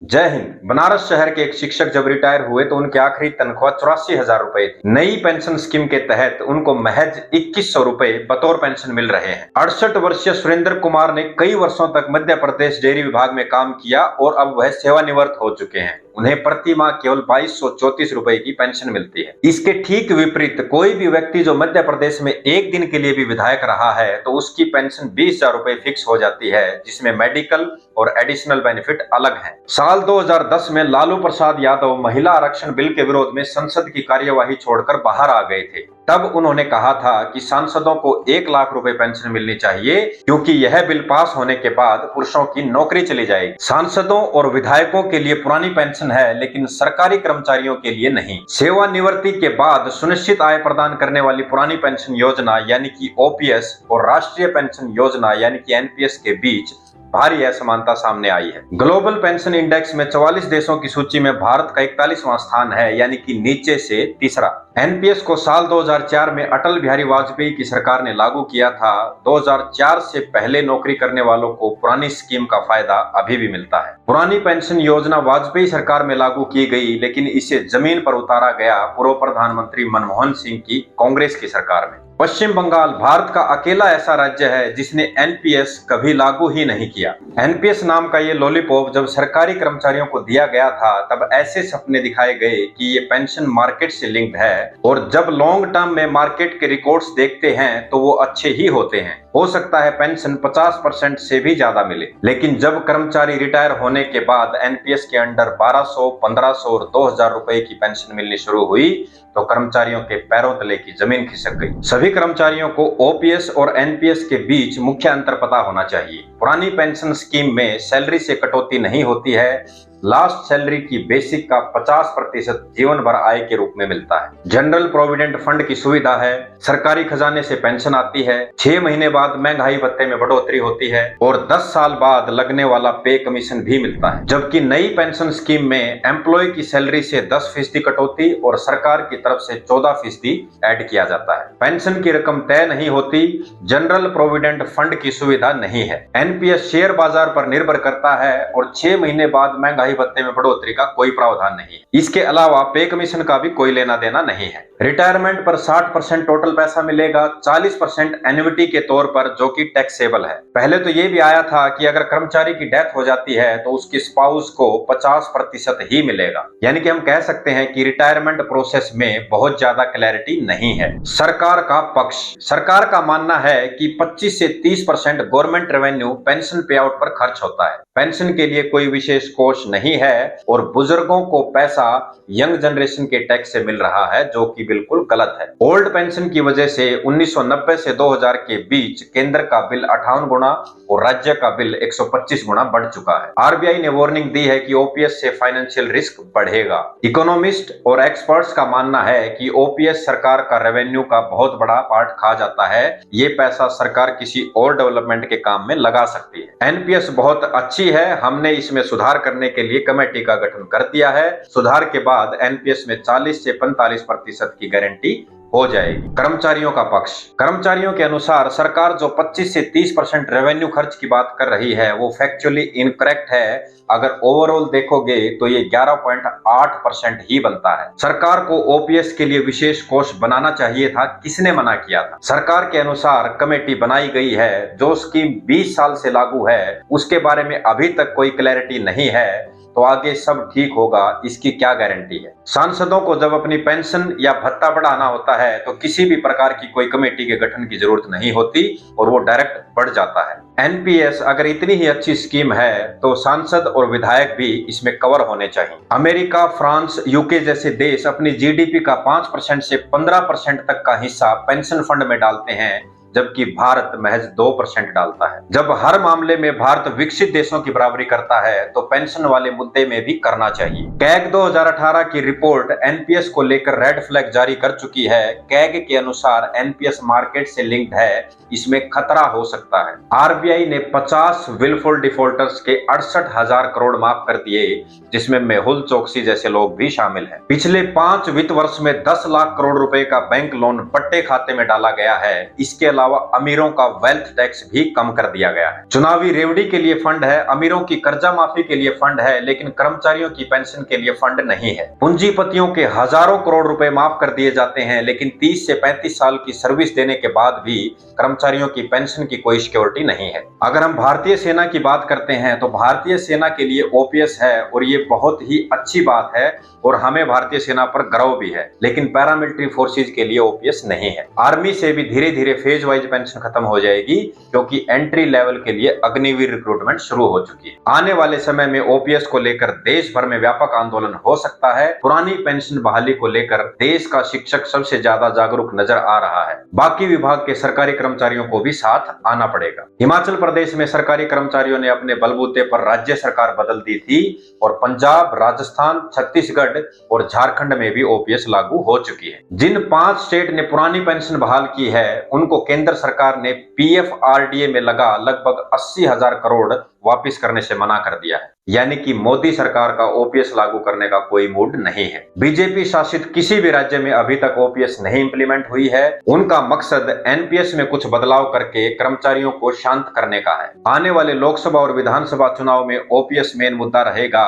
जय हिंद। बनारस शहर के एक शिक्षक जब रिटायर हुए तो उनकी आखिरी तनख्वाह 84,000 रुपए थी। नई पेंशन स्कीम के तहत उनको महज 2100 रुपए बतौर पेंशन मिल रहे हैं। 68 वर्षीय सुरेंद्र कुमार ने कई वर्षों तक मध्य प्रदेश डेयरी विभाग में काम किया और अब वह सेवानिवृत्त हो चुके हैं। उन्हें प्रति माह केवल 2234 रुपए की पेंशन मिलती है। इसके ठीक विपरीत कोई भी व्यक्ति जो मध्य प्रदेश में एक दिन के लिए भी विधायक रहा है तो उसकी पेंशन 20,000 रुपए फिक्स हो जाती है, जिसमें मेडिकल और एडिशनल बेनिफिट अलग हैं। साल 2010 में लालू प्रसाद यादव महिला आरक्षण बिल के विरोध में संसद की कार्यवाही छोड़कर बाहर आ गए थे। तब उन्होंने कहा था कि सांसदों को 1 लाख रुपए पेंशन मिलनी चाहिए, क्योंकि यह बिल पास होने के बाद पुरुषों की नौकरी चली जाएगी। सांसदों और विधायकों के लिए पुरानी पेंशन है, लेकिन सरकारी कर्मचारियों के लिए नहीं। सेवानिवृत्ति के बाद सुनिश्चित आय प्रदान करने वाली पुरानी पेंशन योजना यानी कि ओपीएस और राष्ट्रीय पेंशन योजना यानी कि एनपीएस के बीच भारी असमानता सामने आई है। ग्लोबल पेंशन इंडेक्स में 44 देशों की सूची में भारत का 41वां स्थान है, यानी कि नीचे से तीसरा। एनपीएस को साल 2004 में अटल बिहारी वाजपेयी की सरकार ने लागू किया था। 2004 से पहले नौकरी करने वालों को पुरानी स्कीम का फायदा अभी भी मिलता है। पुरानी पेंशन योजना वाजपेयी सरकार में लागू की गई, लेकिन इसे जमीन पर उतारा गया पूर्व प्रधानमंत्री मनमोहन सिंह की कांग्रेस की सरकार में। पश्चिम बंगाल भारत का अकेला ऐसा राज्य है जिसने एनपीएस कभी लागू ही नहीं किया। एनपीएस नाम का ये लॉलीपॉप जब सरकारी कर्मचारियों को दिया गया था तब ऐसे सपने दिखाए गए कि ये पेंशन मार्केट से लिंक्ड है, और जब लॉन्ग टर्म में मार्केट के रिकॉर्ड्स देखते हैं तो वो अच्छे ही होते हैं। हो सकता है पेंशन 50% से भी ज्यादा मिले, लेकिन जब कर्मचारी रिटायर होने के बाद एनपीएस के अंडर 1200, 1500 और 2000 रुपए की पेंशन मिलनी शुरू हुई तो कर्मचारियों के पैरों तले की जमीन खिसक गई। सभी कर्मचारियों को ओपीएस और एनपीएस के बीच मुख्य अंतर पता होना चाहिए। पुरानी पेंशन स्कीम में सैलरी से कटौती नहीं होती है। लास्ट सैलरी की बेसिक का 50% जीवन भर आय के रूप में मिलता है। जनरल प्रोविडेंट फंड की सुविधा है। सरकारी खजाने से पेंशन आती है। 6 महीने बाद महंगाई भत्ते में बढ़ोतरी होती है और 10 साल बाद लगने वाला पे कमीशन भी मिलता है। जबकि नई पेंशन स्कीम में एम्प्लॉय की सैलरी से 10% कटौती और सरकार की तरफ से 14% ऐड किया जाता है। पेंशन की रकम तय नहीं होती। जनरल प्रोविडेंट फंड की सुविधा नहीं है। एनपीएस शेयर बाजार पर निर्भर करता है और 6 महीने बाद महंगाई भत्ते में बढ़ोतरी का कोई प्रावधान नहीं है। इसके अलावा पे कमीशन का भी कोई लेना देना नहीं है। रिटायरमेंट पर 60% टोटल पैसा मिलेगा, 40% एन्युइटी के तौर पर, जो कि टैक्सेबल है। पहले तो ये भी आया था कि अगर कर्मचारी की डेथ हो जाती है तो उसकी स्पाउस को 50% ही मिलेगा। यानी कि हम कह सकते हैं कि रिटायरमेंट प्रोसेस में बहुत ज्यादा क्लैरिटी नहीं है। सरकार का पक्ष, सरकार का मानना है कि 25 से 30% गवर्नमेंट रेवेन्यू पेंशन पे आउट पर खर्च होता है। पेंशन के लिए कोई विशेष कोष नहीं है और बुजुर्गों को पैसा यंग जनरेशन के टैक्स से मिल रहा है, जो कि बिल्कुल गलत है। ओल्ड पेंशन की वजह से 1990 से 2000 के बीच केंद्र का बिल 58 गुना और राज्य का बिल 125 गुना बढ़ चुका है। आरबीआई ने वार्निंग दी है कि ओपीएस से फाइनेंशियल रिस्क बढ़ेगा। इकोनॉमिस्ट और एक्सपर्ट्स का मानना है कि ओपीएस सरकार का रेवेन्यू का बहुत बड़ा पार्ट खा जाता है। ये पैसा सरकार किसी और डेवलपमेंट के काम में लगा सकती है। एनपीएस बहुत अच्छी है। हमने इसमें सुधार करने के लिए कमेटी का गठन कर दिया है। सुधार के बाद एनपीएस में 40 से 45% की गारंटी हो जाएगी। कर्मचारियों का पक्ष, कर्मचारियों के अनुसार सरकार जो 25 से 30% रेवेन्यू खर्च की बात कर रही है वो फैक्चुअली इनकरेक्ट है। अगर ओवरऑल देखोगे तो ये 11.8% ही बनता है। सरकार को ओपीएस के लिए विशेष कोष बनाना चाहिए था। किसने मना किया था? सरकार के अनुसार कमेटी बनाई गई है। जो स्कीम 20 साल से लागू है उसके बारे में अभी तक कोई क्लैरिटी नहीं है, तो आगे सब ठीक होगा इसकी क्या गारंटी है? सांसदों को जब अपनी पेंशन या भत्ता बढ़ाना होता है तो किसी भी प्रकार की कोई कमेटी के गठन की जरूरत नहीं होती और वो डायरेक्ट बढ़ जाता है। एनपीएस अगर इतनी ही अच्छी स्कीम है तो सांसद और विधायक भी इसमें कवर होने चाहिए। अमेरिका, फ्रांस, यूके जैसे देश अपनी जीडीपी का 5% से 15% तक का हिस्सा पेंशन फंड में डालते हैं, जबकि भारत महज 2% डालता है। जब हर मामले में भारत विकसित देशों की बराबरी करता है तो पेंशन वाले मुद्दे में भी करना चाहिए। कैग 2018 की रिपोर्ट एनपीएस को लेकर रेड फ्लैग जारी कर चुकी है। कैग के अनुसार एनपीएस मार्केट से लिंक्ड है, इसमें खतरा हो सकता है। आरबीआई ने 50 विलफुल डिफॉल्टर्स के 68,000 करोड़ माफ कर दिए, जिसमें मेहुल चोकसी जैसे लोग भी शामिल हैं। पिछले 5 वित्त वर्ष में 10 लाख करोड़ रुपए का बैंक लोन पट्टे खाते में डाला गया है। इसके अलावा अमीरों का वेल्थ टैक्स भी कम कर दिया गया है। चुनावी रेवड़ी के लिए फंड है, अमीरों की कर्जा माफी के लिए फंड है, लेकिन कर्मचारियों की पेंशन के लिए फंड नहीं है। पूंजीपतियों के हजारों करोड़ रुपए माफ कर दिए जाते हैं, लेकिन 30 से 35 साल की सर्विस देने के बाद भी कर्मचारियों की पेंशन की कोई सिक्योरिटी नहीं है। अगर हम भारतीय सेना की बात करते हैं तो भारतीय सेना के लिए ओपीएस है और ये बहुत ही अच्छी बात है और हमें भारतीय सेना पर गर्व भी है, लेकिन पैरामिलिट्री फोर्सेज के लिए ओपीएस नहीं है। आर्मी से भी धीरे धीरे फेज वाइज पेंशन खत्म हो जाएगी, क्योंकि एंट्री लेवल के लिए अग्निवीर रिक्रूटमेंट शुरू हो चुकी है। आने वाले समय में ओपीएस को लेकर देश भर में व्यापक आंदोलन हो सकता है। पुरानी पेंशन बहाली को लेकर देश का शिक्षक सबसे ज्यादा जागरूक नजर आ रहा है। बाकी विभाग के सरकारी कर्मचारियों को भी साथ आना पड़ेगा। हिमाचल प्रदेश में सरकारी कर्मचारियों ने अपने बलबूते पर राज्य सरकार बदल दी थी और पंजाब, राजस्थान, छत्तीसगढ़ और झारखंड में भी ओपीएस लागू हो चुकी है। जिन 5 स्टेट ने पुरानी पेंशन बहाल की है, उनको केंद्र सरकार ने पीएफआरडीए में लगा लगभग 80,000 करोड़ वापिस करने से मना कर दिया है। यानी कि मोदी सरकार का ओपीएस लागू करने का कोई मूड नहीं है। बीजेपी शासित किसी भी राज्य में अभी तक ओपीएस नहीं इंप्लीमेंट हुई है। उनका मकसद एनपीएस में कुछ बदलाव करके कर्मचारियों को शांत करने का है। आने वाले लोकसभा और विधानसभा चुनाव में ओपीएस मेन मुद्दा रहेगा।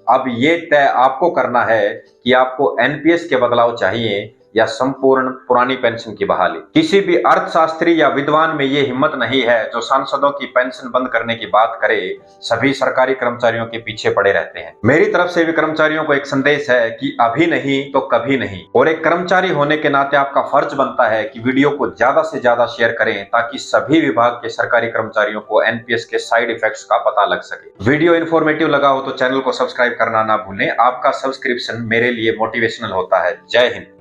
अब ये तय आपको करना है कि आपको एनपीएस के बदलाव चाहिए या संपूर्ण पुरानी पेंशन की बहाली। किसी भी अर्थशास्त्री या विद्वान में ये हिम्मत नहीं है जो सांसदों की पेंशन बंद करने की बात करे। सभी सरकारी कर्मचारियों के पीछे पड़े रहते हैं। मेरी तरफ से भी कर्मचारियों को एक संदेश है कि अभी नहीं तो कभी नहीं, और एक कर्मचारी होने के नाते आपका फर्ज बनता है कि वीडियो को ज्यादा से ज्यादा शेयर करें, ताकि सभी विभाग के सरकारी कर्मचारियों को एनपीएस के साइड इफेक्ट्स का पता लग सके। वीडियो इन्फॉर्मेटिव लगा हो तो चैनल को सब्सक्राइब करना ना भूलें। आपका सब्सक्रिप्शन मेरे लिए मोटिवेशनल होता है। जय हिंद।